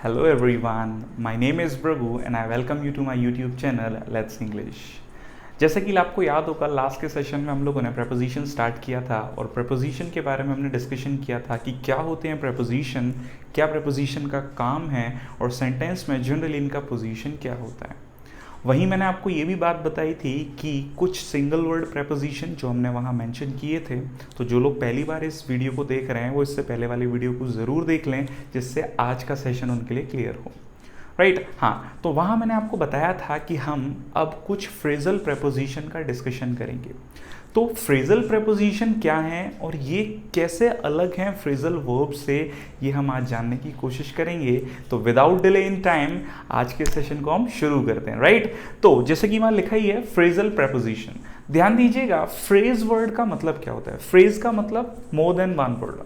Hello everyone, my name is Prabhu and I welcome you to my YouTube channel Let's English। जैसे कि आपको याद होगा last के सेशन में हम लोगों ने प्रेपोजिशन स्टार्ट किया था और प्रेपोजिशन के बारे में हमने डिस्कशन किया था कि क्या होते हैं प्रेपोजिशन, क्या प्रेपोजिशन का काम है और सेंटेंस में जनरली इनका पोजीशन क्या होता है। वहीं मैंने आपको ये भी बात बताई थी कि कुछ सिंगल वर्ड प्रेपोजिशन जो हमने वहाँ मेंशन किए थे, तो जो लोग पहली बार इस वीडियो को देख रहे हैं वो इससे पहले वाली वीडियो को ज़रूर देख लें, जिससे आज का सेशन उनके लिए क्लियर हो। राइट हाँ, तो वहाँ मैंने आपको बताया था कि हम अब कुछ फ्रेजल प्रेपोजिशन का डिस्कशन करेंगे। तो फ्रेजल प्रेपोजिशन क्या हैं और ये कैसे अलग हैं फ्रेजल वर्ब से, ये हम आज जानने की कोशिश करेंगे। तो विदाउट डिले इन टाइम आज के सेशन को हम शुरू करते हैं। राइट, तो जैसे कि वहाँ लिखा ही है फ्रेजल प्रेपोजिशन। ध्यान दीजिएगा, फ्रेज वर्ड का मतलब क्या होता है। फ्रेज का मतलब more than one word,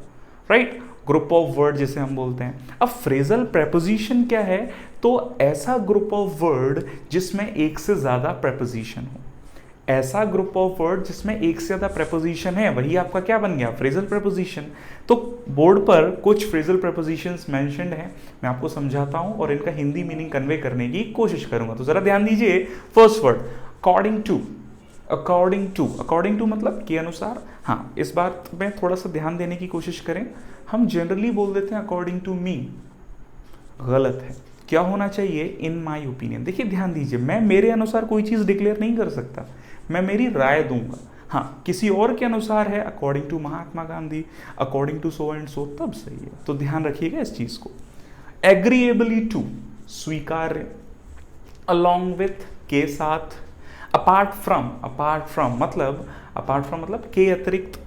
right, group of word जिसे हम बोलते हैं। अब फ्रेजल प्रेपोजिशन क्या है, तो ऐसा ग्रुप ऑफ वर्ड जिसमें एक से ज़्यादा प्रेपोजिशन हो। ऐसा ग्रुप ऑफ वर्ड जिसमें एक से ज़्यादा प्रेपोजिशन है, वही आपका क्या बन गया, फ्रेजल प्रेपोजिशन। तो बोर्ड पर कुछ फ्रेजल प्रेपोजिशंस मेंशन्ड हैं, मैं आपको समझाता हूं और इनका हिंदी मीनिंग कन्वे करने की कोशिश करूंगा। तो ज़रा ध्यान दीजिए। First word according to. According to, according to मतलब के अनुसार। हाँ, इस बात में थोड़ा सा ध्यान देने की कोशिश करें। हम जनरली बोल देते हैं अकॉर्डिंग टू मी, गलत है। क्या होना चाहिए, इन माई ओपिनियन। देखिए ध्यान दीजिए, मैं मेरे अनुसार कोई चीज़ डिक्लेयर नहीं कर सकता, मैं मेरी राय दूंगा। हाँ, किसी और के अनुसार है, according to Mahatma Gandhi, according to so and so, तब सही है। तो ध्यान रखिएगा इस चीज़ को। एग्रीएबली टू, स्वीकार्य। अलॉन्ग विथ, के साथ। अपार्ट फ्रॉम, अपार्ट फ्रॉम मतलब के अतिरिक्त।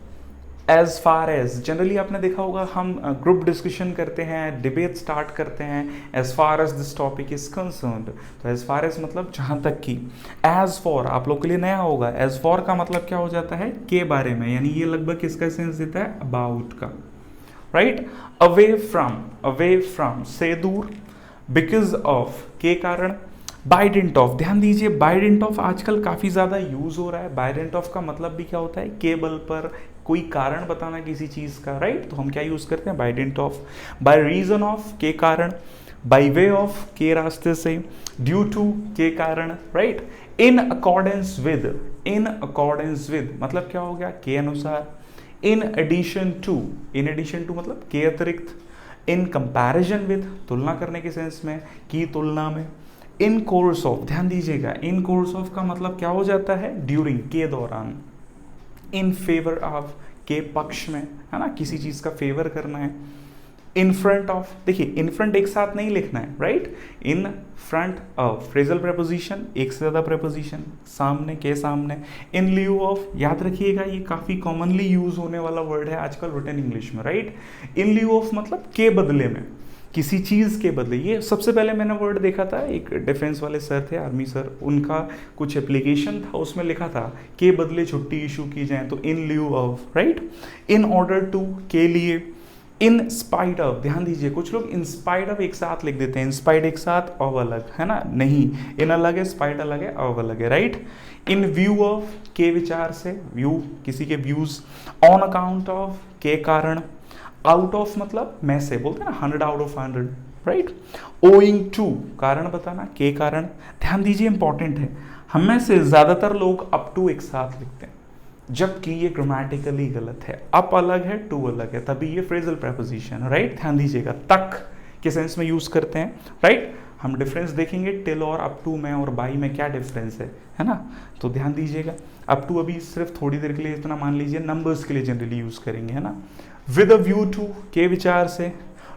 एज फार एज, जनरली आपने देखा होगा हम ग्रुप डिस्कशन करते हैं, डिबेट स्टार्ट करते हैं, as far as this topic is concerned. तो एज फार एज मतलब जहाँ तक की। एज फॉर आप लोग के लिए नया होगा, एज फॉर का मतलब क्या हो जाता है, के बारे में, यानी ये लगभग किसका सेंस देता है, अबाउट का। राइट, अवे फ्रॉम से दूर। बिकॉज ऑफ, के कारण। बाइडेंट ऑफ, ध्यान दीजिए बाइडेंट ऑफ आजकल काफ़ी ज़्यादा यूज़ हो रहा है। बाइडेंट ऑफ का मतलब भी क्या होता है, केबल पर कोई कारण बताना किसी चीज़ का। राइट, तो हम क्या यूज़ करते हैं, बाइडेंट ऑफ। बाय रीजन ऑफ, के कारण। बाय वे ऑफ, के रास्ते से। ड्यू टू, के कारण। Right, in accordance with, in accordance with मतलब क्या हो गया, के अनुसार। In addition to, in addition to मतलब के अतिरिक्त। इन कंपैरिजन विद, तुलना करने के सेंस में, की तुलना में। इन कोर्स ऑफ, ध्यान दीजिएगा, इन कोर्स ऑफ का मतलब क्या हो जाता है, ड्यूरिंग, के दौरान। इन फेवर ऑफ, के पक्ष में, है ना, किसी चीज का फेवर करना है। इन फ्रंट ऑफ, देखिए इन फ्रंट एक साथ नहीं लिखना है। Right, in front of phrasal preposition, एक से ज्यादा प्रेपोजिशन, सामने, के सामने। इन ल्यू ऑफ, याद रखिएगा ये काफी कॉमनली यूज होने वाला वर्ड है आजकल रिटन इंग्लिश में। राइट, इन ल्यू ऑफ मतलब के बदले में, किसी चीज़ के बदले। ये सबसे पहले मैंने वर्ड देखा था, एक डिफेंस वाले सर थे, आर्मी सर, उनका कुछ एप्लीकेशन था, उसमें लिखा था के बदले छुट्टी इशू की जाए, तो in lieu of. Right, in order to, के लिए। इन स्पाइट ऑफ, ध्यान दीजिए कुछ लोग इन स्पाइट ऑफ एक साथ लिख देते हैं, इन स्पाइट एक साथ, ऑफ अलग, है ना, नहीं, इन अलग है, स्पाइट अलग है, ऑफ अलग है। राइट, इन व्यू ऑफ, के विचार से, व्यू किसी के व्यूज। ऑन अकाउंट ऑफ, के कारण। आउट ऑफ मतलब में से, बोलते हैं ना 100 out of 100। Right, owing to, कारण बताना, के कारण। ध्यान दीजिए इंपॉर्टेंट है, हम में से ज्यादातर लोग अप टू एक साथ लिखते हैं, जबकि ये ग्रामेटिकली गलत है। अप अलग है, टू अलग है, तभी ये फ्रेजल प्रेपोजिशन। राइट, ध्यान दीजिएगा, तक के सेंस में यूज करते हैं। राइट, हम डिफरेंस देखेंगे टिल और अप टू में और बाई में क्या डिफरेंस है ना। तो ध्यान दीजिएगा, अप टू अभी सिर्फ थोड़ी देर के लिए, इतना मान लीजिए, नंबर्स के लिए जनरली यूज करेंगे, है ना। विद अ व्यू टू, के विचार से।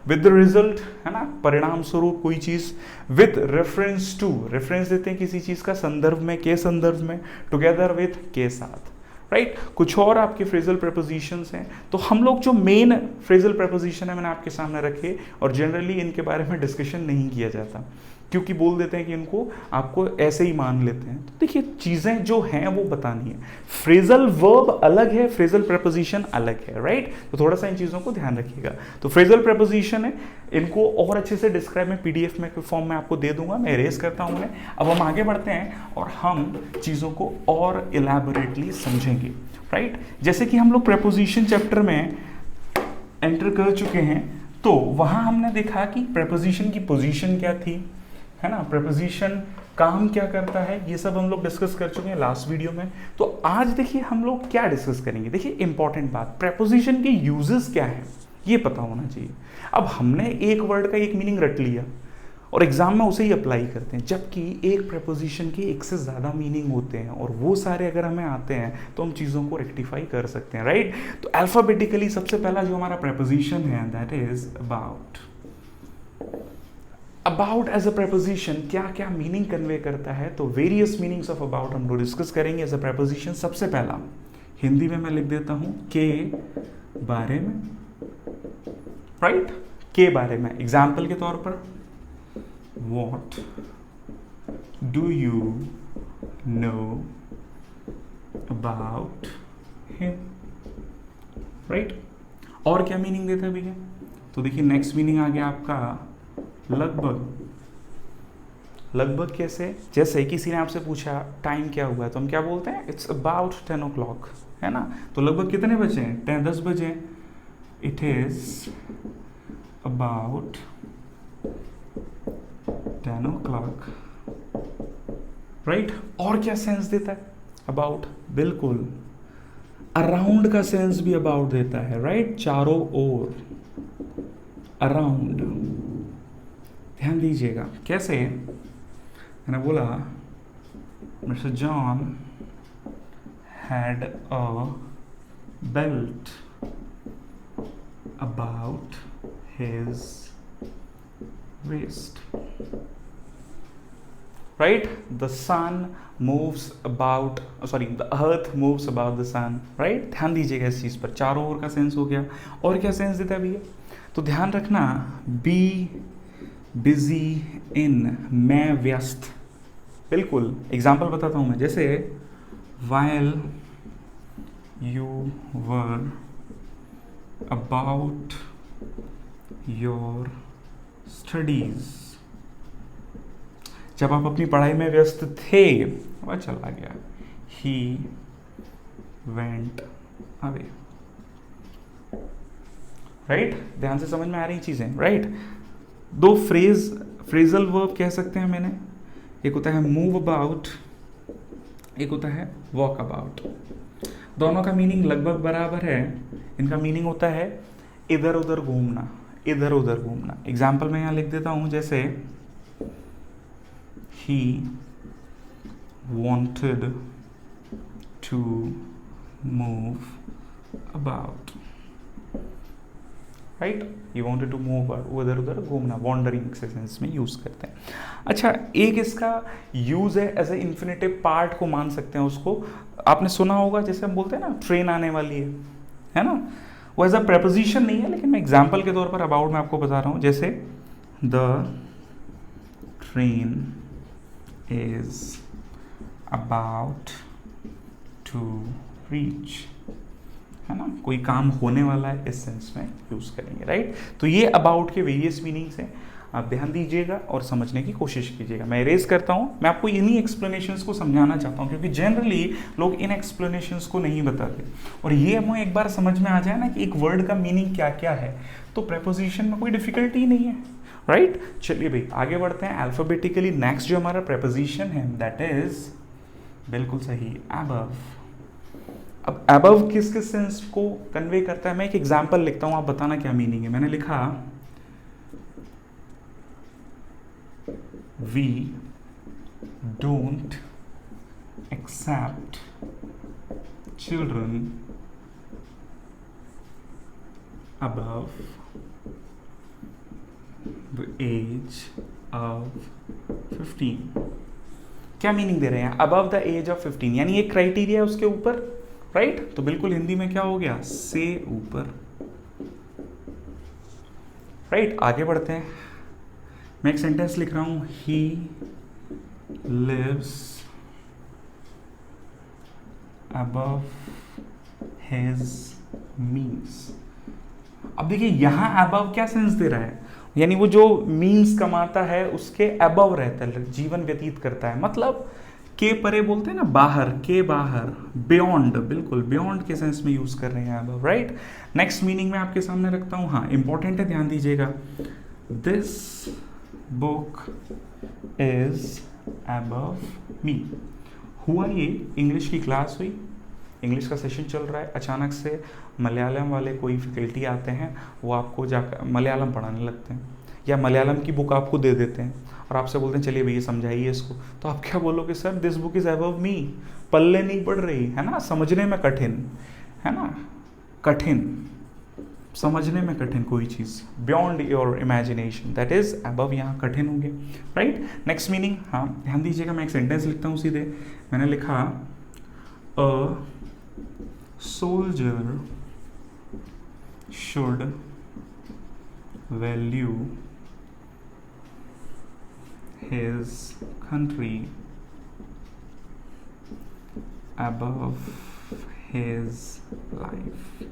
विद द रिजल्ट, है ना, परिणाम स्वरूप कोई चीज। विद रेफरेंस टू, रेफरेंस देते हैं किसी चीज का संदर्भ में, के संदर्भ में। टुगेदर विद, के साथ। राइट, कुछ और आपके फ्रेजल प्रेपोजिशंस हैं। तो हम लोग जो मेन फ्रेजल प्रेपोजिशन है मैंने आपके सामने रखे, और जनरली इनके बारे में डिस्कशन नहीं किया जाता, क्योंकि बोल देते हैं कि इनको आपको ऐसे ही मान लेते हैं। तो देखिए चीज़ें जो हैं वो बतानी है। फ्रेजल वर्ब अलग है, फ्रेजल प्रेपोजिशन अलग है। राइट, तो थोड़ा सा इन चीज़ों को ध्यान रखिएगा। तो फ्रेजल प्रेपोजिशन है, इनको और अच्छे से डिस्क्राइब मैं पीडीएफ में फॉर्म में आपको दे दूंगा, मैं इरेज करता हूँ उन्हें। अब हम आगे बढ़ते हैं और हम चीज़ों को और इलैबोरेटली समझेंगे। राइट, जैसे कि हम लोग प्रेपोजिशन चैप्टर में एंटर कर चुके हैं, तो वहां हमने देखा कि प्रेपोजिशन की पोजीशन क्या थी, है ना, प्रेपोजिशन काम क्या करता है, ये सब हम लोग डिस्कस कर चुके हैं लास्ट वीडियो में। तो आज देखिए हम लोग क्या डिस्कस करेंगे। देखिए इंपॉर्टेंट बात, प्रेपोजिशन के यूजेस क्या है ये पता होना चाहिए। अब हमने एक वर्ड का एक मीनिंग रट लिया और एग्जाम में उसे ही अप्लाई करते हैं, जबकि एक प्रेपोजिशन के एक से ज़्यादा मीनिंग होते हैं और वो सारे अगर हमें आते हैं तो हम चीज़ों को रेक्टिफाई कर सकते हैं, राइट। तो अल्फाबेटिकली सबसे पहला जो हमारा प्रेपोजिशन है that is about. About as a preposition क्या क्या मीनिंग कन्वे करता है, तो वेरियस मीनिंग्स ऑफ अबाउट हम लोग डिस्कस करेंगे एज अ प्रेपोजिशन। सबसे पहला हिंदी में मैं लिख देता हूं के बारे में, राइट, के बारे में। एग्जाम्पल के तौर पर What do you know about him, right? और क्या मीनिंग देता है भैया, तो देखिए नेक्स्ट मीनिंग आ गया आपका लगभग। लगभग कैसे, जैसे किसी ने आपसे पूछा टाइम क्या हुआ है तो हम क्या बोलते हैं, इट्स अबाउट 10 o'clock, है ना। तो लगभग कितने बजे हैं, 10 बजे। It is about 10 o'clock, right. और क्या सेंस देता है अबाउट, बिल्कुल अराउंड का सेंस भी अबाउट देता है, राइट, चारों ओर, अराउंड। ध्यान दीजिएगा कैसे, मैंने बोला mister John had a belt about his waist, right? The sun moves about, the earth moves about the sun, right? ध्यान दीजिएगा इस चीज पर, चारों ओर का सेंस हो गया। और क्या सेंस देता है भैया, तो ध्यान रखना, बी बिजी इन, मैं व्यस्त, बिल्कुल। एग्जाम्पल बताता हूं मैं, जैसे while you were about your studies, जब आप अपनी पढ़ाई में व्यस्त थे, वह चला गया, ही वेंट अवे, राइट। ध्यान से समझ में आ रही चीजें, राइट। दो फ्रेजल वर्ब कह सकते हैं मैंने, एक होता है मूव अबाउट, एक होता है वॉक अबाउट। दोनों का मीनिंग लगभग बराबर है। इनका मीनिंग होता है इधर उधर घूमना, इधर उधर घूमना। एग्जाम्पल मैं यहां लिख देता हूं, जैसे he wanted to move about, right, he wanted to move about, उधर उधर घूमना, वॉन्डरिंग से सेंस में यूज करते हैं। अच्छा, एक इसका यूज है एज ए इंफिनिटिव पार्ट को मान सकते हैं उसको। आपने सुना होगा जैसे हम बोलते हैं ना ट्रेन आने वाली है ना, वो एज अ प्रेपोजिशन नहीं है, लेकिन मैं एग्जाम्पल के तौर पर अबाउट में आपको बता रहा हूं। जैसे the train is about to reach, है ना, कोई काम होने वाला है, इस सेंस में यूज करेंगे, राइट। तो ये अबाउट के वेरियस मीनिंग्स हैं, आप ध्यान दीजिएगा और समझने की कोशिश कीजिएगा। मैं इरेज करता हूँ, मैं आपको इन्हीं एक्सप्लेनेशंस को समझाना चाहता हूँ, क्योंकि जनरली लोग इन एक्सप्लेनेशंस को नहीं बताते। और ये हमें एक बार समझ में आ जाए ना कि एक वर्ड का मीनिंग क्या क्या है, तो प्रेपोजिशन में कोई डिफिकल्टी नहीं है, राइट। चलिए भाई आगे बढ़ते हैं अल्फाबेटिकली। नेक्स्ट जो हमारा प्रेपोजिशन है दैट इज, बिल्कुल सही, अबव। अब अबव किस किस सेंस को कन्वे करता है, मैं एक एग्जाम्पल लिखता हूँ, आप बताना क्या मीनिंग है। मैंने लिखा we don't accept children above the age of 15। क्या मीनिंग दे रहे हैं, अबव द एज ऑफ 15, यानी एक क्राइटेरिया है उसके ऊपर, राइट। तो बिल्कुल हिंदी में क्या हो गया, से ऊपर, राइट। आगे बढ़ते हैं, मैं एक सेंटेंस लिख रहा हूं, he lives above his means. अब देखिए यहां अबव क्या सेंस दे रहा है, यानी वो जो मीन्स कमाता है उसके अबव रहता है, जीवन व्यतीत करता है। मतलब के परे बोलते हैं ना, बाहर, के बाहर, बियॉन्ड, बिल्कुल बियॉन्ड के सेंस में यूज कर रहे हैं अब, राइट। नेक्स्ट मीनिंग में आपके सामने रखता हूं, हाँ इंपॉर्टेंट है, ध्यान दीजिएगा। दिस बुक इज अबव मी। हुआ ये, इंग्लिश की क्लास हुई, इंग्लिश का सेशन चल रहा है, अचानक से मलयालम वाले कोई फैकल्टी आते हैं, वो आपको जाकर मलयालम पढ़ाने लगते हैं, या मलयालम की बुक आपको दे देते हैं और आपसे बोलते हैं चलिए भैया समझाइए इसको। तो आप क्या बोलोगे, sir this book is above me, पल्ले नहीं पड़ रही है ना, समझने में कठिन है ना, कठिन, समझने में कठिन कोई चीज़, beyond your imagination, that is above, यहाँ कठिन हो गया, राइट। नेक्स्ट मीनिंग, हाँ ध्यान दीजिएगा, मैं एक सेंटेंस लिखता हूँ सीधे, मैंने लिखा अ soldier should value his country above his life।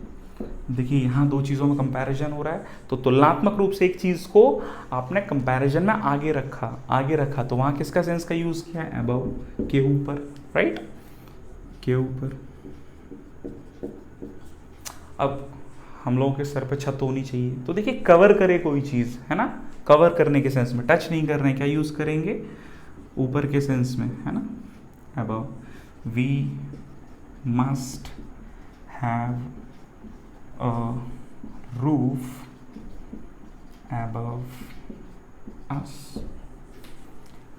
देखिए यहाँ दो चीज़ों में कंपैरिजन हो रहा है, तो तुलनात्मक रूप से एक चीज़ को आपने कंपैरिजन में आगे रखा, तो वहाँ किसका सेंस का यूज़ किया है, अबव, के ऊपर, राइट, के ऊपर। अब हम लोगों के सर पे छत होनी चाहिए, तो देखिए कवर करे कोई चीज़, है ना, कवर करने के सेंस में, टच नहीं कर रहे हैं, क्या यूज़ करेंगे, ऊपर के सेंस में, है ना, above. We must have a roof above us,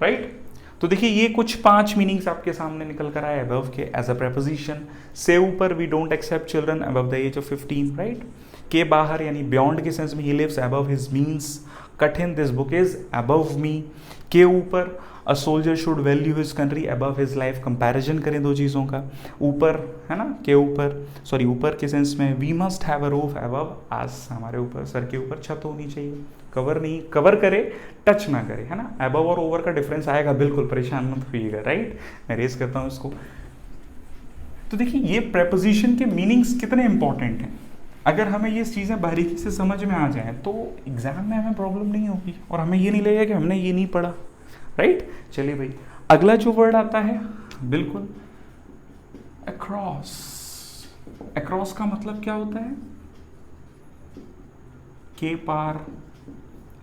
right. तो देखिए ये कुछ 5 मीनिंग्स आपके सामने निकल कर आए अबव के एज अ प्रेपोजिशन। से ऊपर, we don't accept children above the age of 15, right. के बाहर यानी बियॉन्ड के सेंस में, he lives above his means, कठिन, this book is above me. के ऊपर, a soldier should value his country above his life, comparison करें दो चीज़ों का, ऊपर है ना, के ऊपर, सॉरी ऊपर के सेंस में, we must have a roof above us, हमारे ऊपर, सर के ऊपर छत होनी चाहिए, कवर नहीं, कवर करे, टच ना करे, है ना। अबव और ओवर का डिफरेंस आएगा, बिल्कुल परेशान मत होइएगा, राइट। मैं रेस करता हूँ इसको। तो देखिए ये प्रेपोजिशन के मीनिंग्स कितने इंपॉर्टेंट हैं, अगर हमें ये चीज़ें बारीकी से समझ में आ जाएं तो एग्जाम में हमें प्रॉब्लम नहीं होगी और हमें ये नहीं लगेगा कि हमने ये नहीं पढ़ा, राइट। चलिए भाई, अगला जो वर्ड आता है, बिल्कुल अक्रॉस। अक्रॉस का मतलब क्या होता है, के पार,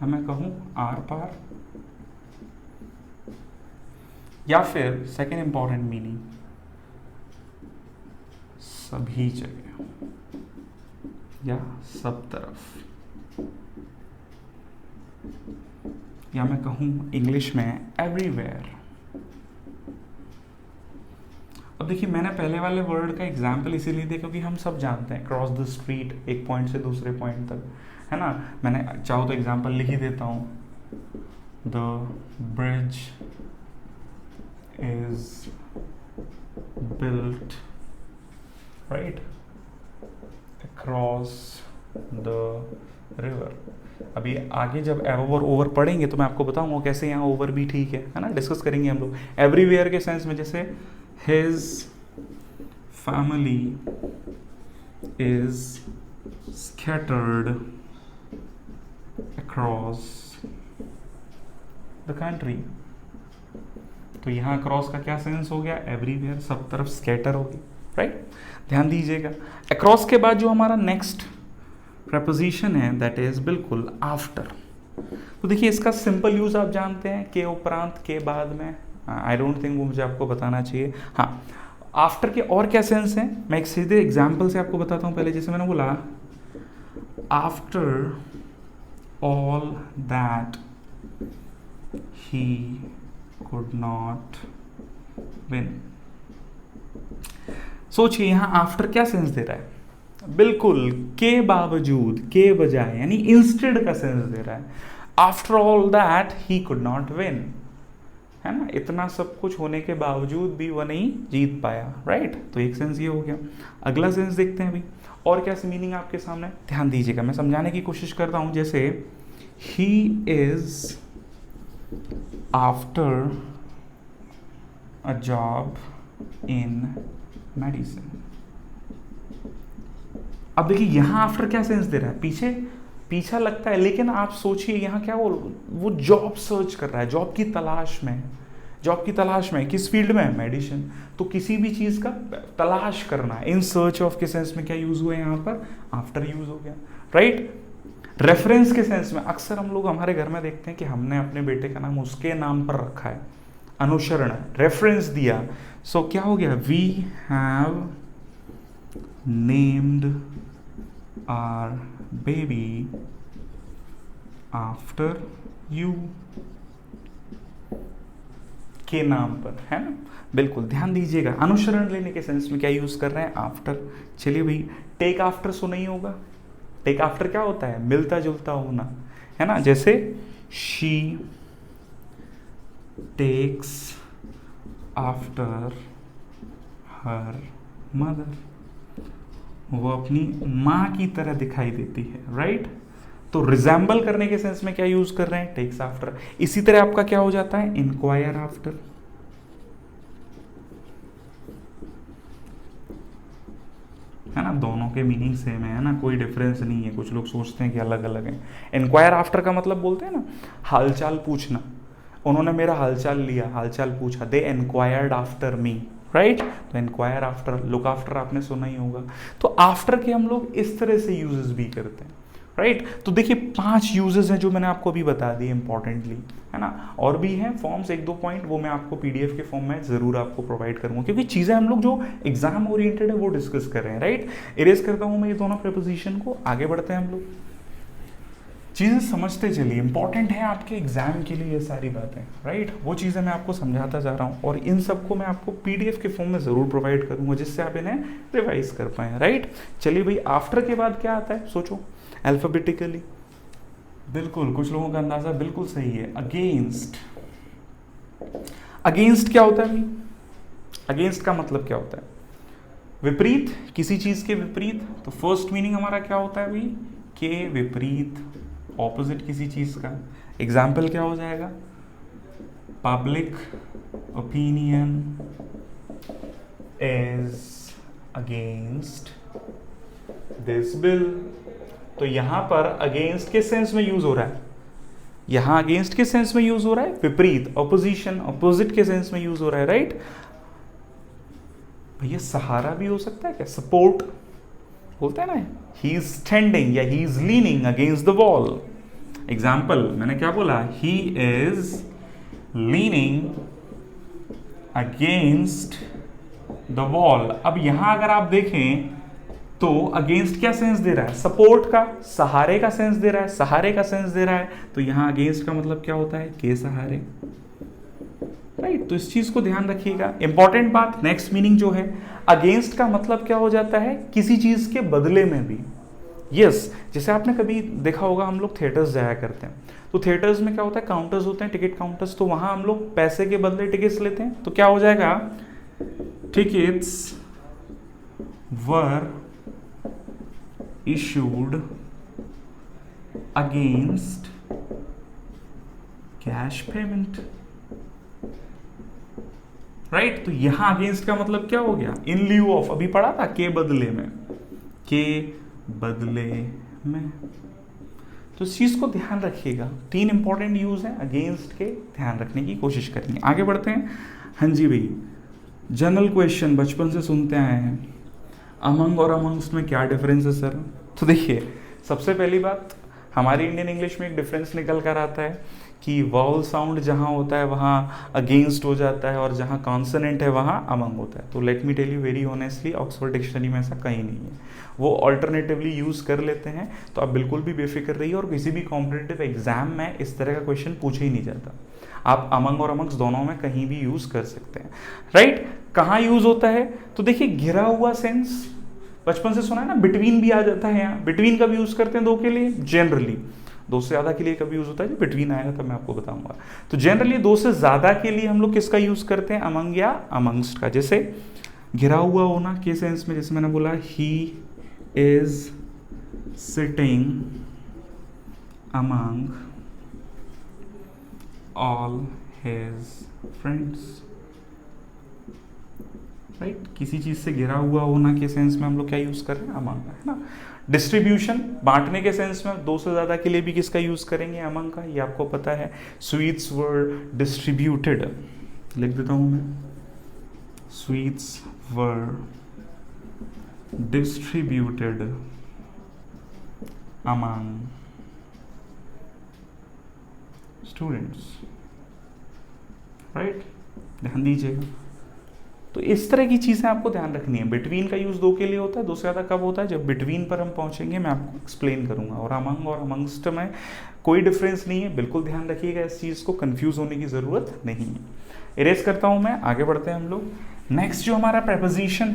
मैं कहूं आर पार, या फिर सेकेंड इंपॉर्टेंट मीनिंग, सभी जगह या सब तरफ, या मैं कहूं इंग्लिश में एवरीवेयर। अब देखिए मैंने पहले वाले वर्ड का एग्जाम्पल इसीलिए दिया क्योंकि हम सब जानते हैं क्रॉस द स्ट्रीट, एक पॉइंट से दूसरे पॉइंट तक, है ना। मैंने चाहो तो एग्जाम्पल लिख ही देता हूँ, the bridge is built right across the river. अभी आगे जब ओवर ओवर पढ़ेंगे तो मैं आपको बताऊंगा कैसे यहाँ ओवर भी ठीक है ना, डिस्कस करेंगे हम लोग। एवरीवेयर के सेंस में जैसे his family is scattered across the country, तो यहाँ अक्रॉस का क्या सेंस हो गया, एवरीवेयर, सब तरफ स्कैटर होगी, राइट। ध्यान दीजिएगा अक्रॉस के बाद जो हमारा नेक्स्ट प्रपोजिशन है दैट इज बिल्कुल आफ्टर। तो देखिए इसका सिंपल यूज आप जानते हैं, के उपरांत, के बाद में, आई डोंट थिंक वो मुझे आपको बताना चाहिए। हाँ, आफ्टर के और क्या सेंस हैं, मैं एक सीधे एग्जाम्पल से आपको बताता हूँ। पहले जैसे मैंने बोला after all that he could not win. सोचिए यहाँ आफ्टर क्या सेंस दे रहा है, बिल्कुल के बावजूद, के बजाय, यानी इंस्टेड का सेंस दे रहा है। After all that he could not win, है ना, इतना सब कुछ होने के बावजूद भी वह नहीं जीत पाया, राइट। तो एक सेंस ये हो गया। अगला सेंस देखते हैं अभी और क्या मीनिंग आपके सामने, ध्यान दीजिएगा, मैं समझाने की कोशिश करता हूं। जैसे he is after a job in medicine. अब देखिए यहां आफ्टर क्या सेंस दे रहा है, पीछे, पीछा लगता है, लेकिन आप सोचिए यहाँ क्या वो जॉब सर्च कर रहा है, जॉब की तलाश में, जॉब की तलाश में, किस फील्ड में, मेडिसिन। तो किसी भी चीज़ का तलाश करना, इन सर्च ऑफ के सेंस में क्या यूज हुआ है यहाँ पर, आफ्टर यूज हो गया, राइट। रेफरेंस के सेंस में अक्सर हम लोग हमारे घर में देखते हैं कि हमने अपने बेटे का नाम उसके नाम पर रखा है, अनुसरण, रेफरेंस दिया। सो क्या हो गया, we have named our baby after you, के नाम पर, है ना। बिल्कुल ध्यान दीजिएगा, अनुसरण लेने के सेंस में क्या यूज कर रहे हैं, आफ्टर। चलिए भाई, टेक आफ्टर सो नहीं होगा, टेक आफ्टर क्या होता है, मिलता जुलता होना, है ना। जैसे she takes after her mother, वो अपनी माँ की तरह दिखाई देती है, राइट। तो रिजेंबल करने के सेंस में क्या यूज कर रहे हैं, टेक्स आफ्टर। इसी तरह आपका क्या हो जाता है, इंक्वायर आफ्टर, है ना। दोनों के मीनिंग सेम है ना, कोई डिफरेंस नहीं है। कुछ लोग सोचते हैं कि अलग अलग है। इंक्वायर आफ्टर का मतलब बोलते हैं ना, हालचाल पूछना। उन्होंने मेरा हालचाल लिया, हालचाल पूछा, दे इंक्वायर्ड आफ्टर मी, राइट। तो इंक्वायर आफ्टर, लुक आफ्टर आपने सुना ही होगा। तो आफ्टर के हम लोग इस तरह से यूजेस भी करते हैं, राइट। तो देखिए 5 यूजेस हैं जो मैंने आपको अभी बता दिए इंपॉर्टेंटली, है ना। और भी हैं फॉर्म्स 1-2 पॉइंट, वो मैं आपको पीडीएफ के फॉर्म में जरूर आपको प्रोवाइड करूंगा, क्योंकि चीजें हम लोग जो एग्जाम ओरिएंटेड है वो डिस्कस कर रहे हैं, राइट। इरेज करता हूं मैं ये दोनों प्रीपोजिशन को, आगे बढ़ते हैं हम लोग। चीजें समझते चलिए, इंपॉर्टेंट है आपके एग्जाम के लिए ये सारी बातें, राइट। वो चीजें मैं आपको समझाता जा रहा हूँ, और इन सबको मैं आपको पीडीएफ के फॉर्म में जरूर प्रोवाइड करूंगा, जिससे आप इन्हें रिवाइज कर पाए, राइट। चलिए भाई, आफ्टर के बाद क्या आता है, सोचो, अल्फाबेटिकली। बिल्कुल, कुछ लोगों का अंदाजा बिल्कुल सही है, अगेंस्ट। अगेंस्ट क्या होता है भाई, अगेंस्ट का मतलब क्या होता है, विपरीत, किसी चीज के विपरीत। तो फर्स्ट मीनिंग हमारा क्या होता है भाई, के विपरीत, ऑपोजिट किसी चीज का। एग्जाम्पल क्या हो जाएगा, public opinion is against this bill. तो यहां पर अगेंस्ट के सेंस में यूज हो रहा है, यहां अगेंस्ट के सेंस में यूज हो रहा है, विपरीत, ऑपोजिशन, ऑपोजिट के सेंस में यूज हो रहा है, राइट। भैया सहारा भी हो सकता है क्या, सपोर्ट बोलते हैं ना, ही इज स्टैंडिंग या he is leaning against the wall. Example मैंने क्या बोला, he is leaning against the wall. अब यहां अगर आप देखें तो अगेंस्ट क्या सेंस दे रहा है, सपोर्ट का, सहारे का सेंस दे रहा है, सहारे का सेंस दे रहा है। तो यहां अगेंस्ट का मतलब क्या होता है, के सहारे, राइट। तो इस चीज को ध्यान रखिएगा, इंपॉर्टेंट बात। नेक्स्ट मीनिंग जो है, अगेंस्ट का मतलब क्या हो जाता है, किसी चीज के बदले में भी। यस, जैसे आपने कभी देखा होगा, हम लोग थिएटर्स जाया करते हैं, तो थिएटर्स में क्या होता है, काउंटर्स होते हैं, टिकट काउंटर्स। तो वहां हम लोग पैसे के बदले टिकट्स लेते हैं। तो क्या हो जाएगा, टिकट्स वर issued against cash payment, right. तो यहां अगेंस्ट का मतलब क्या हो गया, इन ल्यू ऑफ, अभी पढ़ा था, के बदले में, के बदले में। तो इस चीज को ध्यान रखिएगा, 3 इंपॉर्टेंट यूज है अगेंस्ट के, ध्यान रखने की कोशिश करेंगे। आगे बढ़ते हैं। हाँ जी भाई, जनरल क्वेश्चन बचपन से सुनते आए हैं, अमंग और अमंग्स्ट में क्या डिफरेंस है सर। तो देखिए, सबसे पहली बात, हमारी इंडियन इंग्लिश में एक डिफरेंस निकल कर आता है कि वाउल साउंड जहाँ होता है वहाँ अगेंस्ट हो जाता है, और जहाँ कॉन्सोनेंट है वहाँ अमंग होता है। तो let me tell you very honestly, Oxford dictionary में ऐसा कहीं नहीं है, वो ऑल्टरनेटिवली यूज़ कर लेते हैं। तो आप बिल्कुल भी बेफिक्र रहिए, और किसी भी कॉम्पिटिटिव एग्जाम में इस तरह का क्वेश्चन पूछे ही नहीं जाता। आप अमंग और अमंग्स दोनों में कहीं भी यूज़ कर सकते हैं, राइट। कहाँ यूज़ होता है, तो देखिए घिरा हुआ सेंस, बचपन से सुना है ना, बिटवीन भी आ जाता है यहाँ। बिटवीन कब यूज़ करते हैं, 2 के लिए, जनरली 2 से ज़्यादा के लिए कभी यूज़ होता है, जो बिटवीन आएगा तब मैं आपको बताऊंगा। तो जनरली 2 से ज़्यादा के लिए हम लोग किसका यूज़ करते हैं, अमंग या अमंग्स्ट का। जैसे घिरा हुआ होना के सेंस में, जैसे मैंने बोला, he is sitting among all his friends, right. किसी चीज से घिरा हुआ होना के सेंस में हम लोग क्या यूज कर रहे हैं, अमंग, है ना। डिस्ट्रीब्यूशन, बांटने के सेंस में 2 से ज्यादा के लिए भी किसका यूज करेंगे, अमंग का, ये आपको पता है। स्वीट्स वर डिस्ट्रीब्यूटेड, लिख देता हूं मैं, स्वीट्स वर डिस्ट्रीब्यूटेड अमंग स्टूडेंट्स, राइट। ध्यान दीजिएगा। तो इस तरह की चीज़ें आपको ध्यान रखनी है। बिटवीन का यूज़ दो के लिए होता है, दो से ज़्यादा कब होता है, जब बिटवीन पर हम पहुंचेंगे मैं आपको एक्सप्लेन करूंगा। और अमंगस्ट में कोई डिफरेंस नहीं है, बिल्कुल ध्यान रखिएगा इस चीज़ को, कंफ्यूज होने की ज़रूरत नहीं है। इरेज करता हूं मैं, आगे बढ़ते हैं हम लोग। नेक्स्ट जो हमारा प्रेपोजिशन,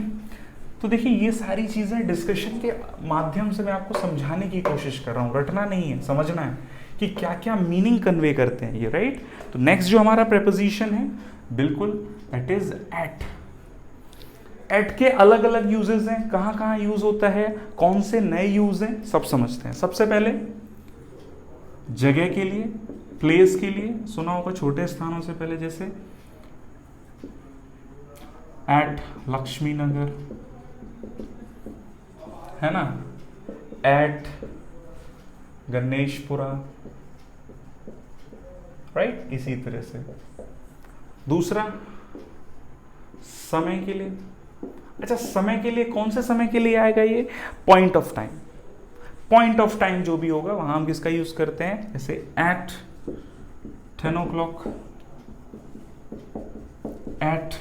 तो देखिए ये सारी चीज़ें डिस्कशन के माध्यम से मैं आपको समझाने की कोशिश कर रहा हूँ, रटना नहीं है, समझना है कि क्या क्या मीनिंग कन्वे करते हैं ये, राइट। तो नेक्स्ट जो हमारा प्रेपोजिशन है, बिल्कुल दैट इज एट। एट के अलग अलग यूजेस हैं, कहाँ कहाँ यूज होता है, कौन से नए यूज हैं, सब समझते हैं। सबसे पहले जगह के लिए, प्लेस के लिए, सुना होगा छोटे स्थानों से पहले, जैसे एट लक्ष्मी नगर, है ना, एट गणेशपुरा, राइट, इसी तरह से। दूसरा समय के लिए, अच्छा समय के लिए कौन से समय के लिए आएगा ये, point of time. Point of time जो भी होगा वहां हम किसका यूज करते हैं, जैसे at 10 o'clock, at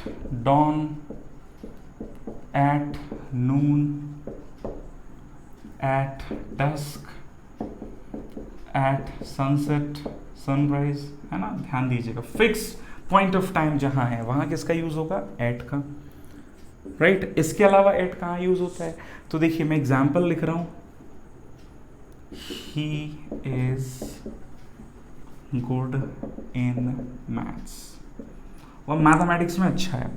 dawn, at noon, at dusk, at sunset, sunrise, है ना। ध्यान दीजिएगा, फिक्स पॉइंट ऑफ टाइम जहां है वहां किसका यूज होगा, एट का, राइट। इसके अलावा एट कहाँ यूज होता है, तो देखिए मैं एग्जाम्पल लिख रहा हूं, ही इज गुड इन मैथ्स, और मैथमेटिक्स में अच्छा है।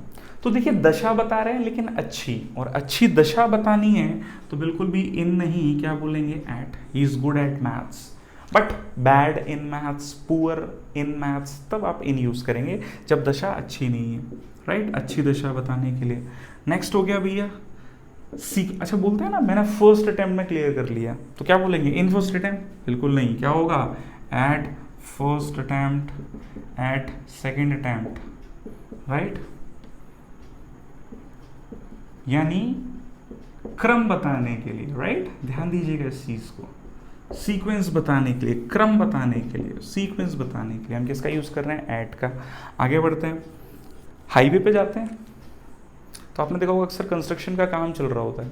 तो देखिए दशा बता रहे हैं लेकिन अच्छी, और अच्छी दशा बतानी है तो बिल्कुल भी इन नहीं, क्या बोलेंगे, at. He is good at maths, but bad in maths, poor in maths, तब आप इन यूज करेंगे जब दशा अच्छी नहीं है, राइट। अच्छी दशा बताने के लिए। नेक्स्ट हो गया भैया अच्छा बोलते हैं ना, मैंने फर्स्ट अटेम्प्ट में क्लियर कर लिया, तो क्या बोलेंगे, इन फर्स्ट अटेम्प्ट, बिल्कुल नहीं, क्या होगा, at first attempt, at second attempt, right. यानी क्रम बताने के लिए, राइट। ध्यान दीजिएगा इस चीज को, सीक्वेंस बताने के लिए, क्रम बताने के लिए, सीक्वेंस बताने के लिए हम किसका यूज कर रहे हैं, एट का। आगे बढ़ते हैं, हाईवे पे जाते हैं तो आपने देखा होगा अक्सर कंस्ट्रक्शन का काम चल रहा होता है,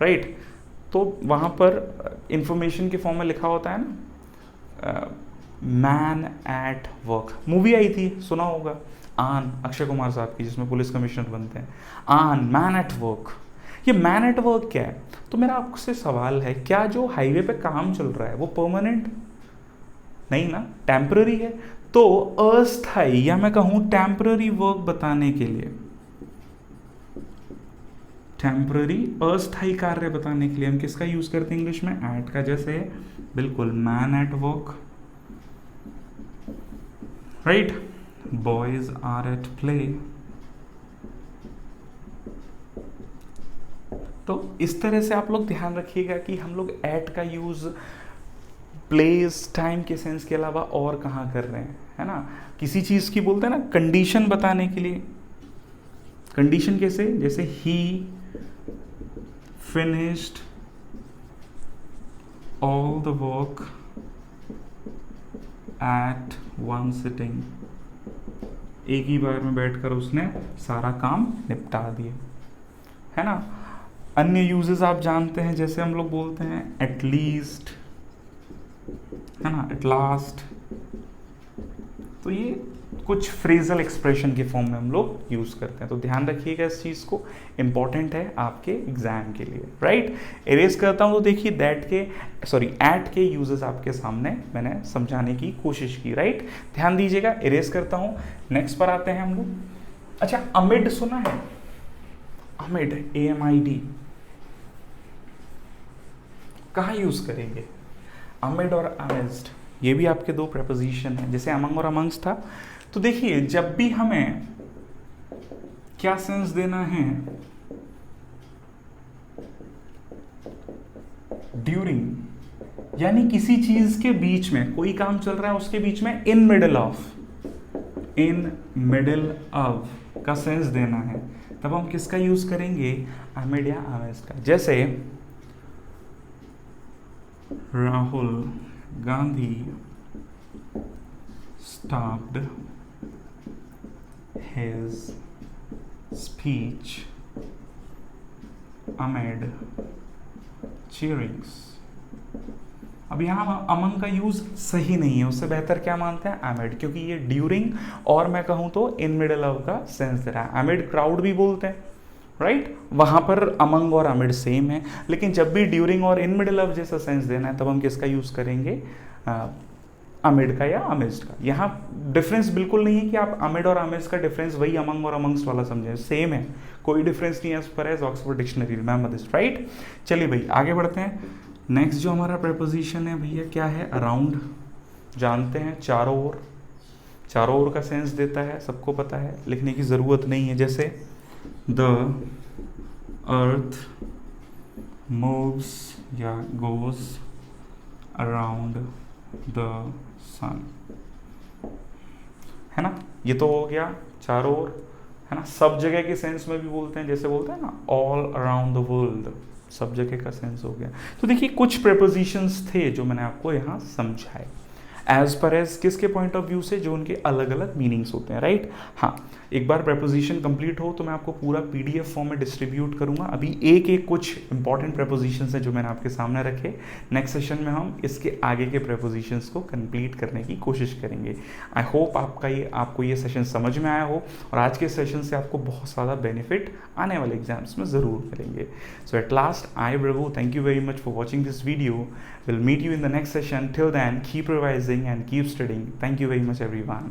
राइट। तो वहाँ पर इंफॉर्मेशन के फॉर्म में लिखा होता है ना, मैन एट वर्क। मूवी आई थी, सुना होगा, आन, अक्षय कुमार साहब की, जिसमें पुलिस कमिश्नर बनते हैं। आन, मैन एट वर्क। ये मैन एट वर्क क्या है, तो मेरा आपसे सवाल है, क्या जो हाईवे पे काम चल रहा है वो परमानेंट नहीं ना, टेम्पररी है। तो अस्थाई या मैं कहूं टेम्पररी वर्क बताने के लिए, टेम्पररी अस्थाई कार्य बताने के लिए हम किसका यूज करते हैं इंग्लिश में, एट का। जैसे बिल्कुल man at work, right, boys are at play. तो इस तरह से आप लोग ध्यान रखिएगा कि हम लोग एट का यूज प्लेस, टाइम के सेंस के अलावा और कहाँ कर रहे हैं, है ना। किसी चीज की बोलते हैं ना कंडीशन बताने के लिए, कंडीशन कैसे, जैसे ही finished all the work at one sitting, एक ही बार में बैठकर उसने सारा काम निपटा दिया, है ना। अन्य यूजेस आप जानते हैं, जैसे हम लोग बोलते हैं एटलीस्ट, है ना, एट लास्ट। तो ये कुछ फ्रेजल एक्सप्रेशन के फॉर्म में हम लोग यूज करते हैं, तो ध्यान रखिएगा इस चीज को, इंपॉर्टेंट है आपके एग्जाम के लिए, राइट। इरेज करता हूं तो देखिए दैट के, सॉरी एट के यूजेस आपके सामने मैंने समझाने की कोशिश की, राइट। ध्यान दीजिएगा, इरेज करता हूं, नेक्स्ट पर आते हैं हम लोग। अच्छा, अमिड सुना है, अमिड, AMID, कहाँ यूज करेंगे, अमिड और अमिज्ड, ये भी आपके दो प्रेपोजिशन हैं, जैसे अमंग और अमंग्स था। तो देखिए जब भी हमें क्या सेंस देना है, ड्यूरिंग, यानी किसी चीज के बीच में, कोई काम चल रहा है उसके बीच में, in middle of, in middle of का सेंस देना है, तब हम किसका यूज करेंगे, अमिड या अमिस्ट का। जैसे Rahul Gandhi stopped his speech amid cheerings। अब यहाँ अमंग का यूज सही नहीं है, उससे बेहतर क्या मानते हैं, amid, क्योंकि ये ड्यूरिंग और मैं कहूँ तो इन मिडल ऑफ का सेंस दे रहा है। amid क्राउड भी बोलते हैं, राइट वहां पर अमंग और अमिड सेम है, लेकिन जब भी ड्यूरिंग और इन मिडल ऑफ जैसा सेंस देना है तब हम किसका यूज करेंगे, अमिड का या अमिस्ट का। यहाँ डिफरेंस बिल्कुल नहीं है कि आप अमिड और अमिस्ट का डिफरेंस वही अमंग और अमंगस्ट वाला समझें, सेम है, कोई डिफरेंस नहीं है as per as Oxford dictionary, remember this, right. चलिए भाई आगे बढ़ते हैं। नेक्स्ट जो हमारा प्रेपोजिशन है भैया क्या है, अराउंड। जानते हैं चारों ओर, चारों ओर का सेंस देता है, सबको पता है, लिखने की ज़रूरत नहीं है। जैसे द अर्थ मूव्स या गोज अराउंड द सन, है ना, ये तो हो गया चारों ओर, है ना। सब जगह के सेंस में भी बोलते हैं, जैसे बोलते हैं ना ऑल अराउंड द वर्ल्ड, सब जगह का सेंस हो गया। तो देखिए कुछ प्रेपोजिशंस थे जो मैंने आपको यहाँ समझाए एज पर एज किसके पॉइंट ऑफ व्यू से, जो उनके अलग अलग मीनिंग्स होते हैं, राइट। हाँ, एक बार प्रेपोजिशन कंप्लीट हो तो मैं आपको पूरा पीडीएफ फॉर्म में डिस्ट्रीब्यूट करूंगा। अभी एक एक कुछ इंपॉर्टेंट प्रेपोजिशंस हैं जो मैंने आपके सामने रखे, नेक्स्ट सेशन में हम इसके आगे के प्रेपोजिशंस को कंप्लीट करने की कोशिश करेंगे। आई होप आपको ये सेशन समझ में आया हो और आज के सेशन से आपको बहुत ज़्यादा बेनिफिट आने वाले एग्जाम्स में ज़रूर मिलेंगे। So at last I Prabhu, thank you very much for watching this video. We'll meet you in the next session. Till then, keep revising and keep studying. Thank you very much, everyone.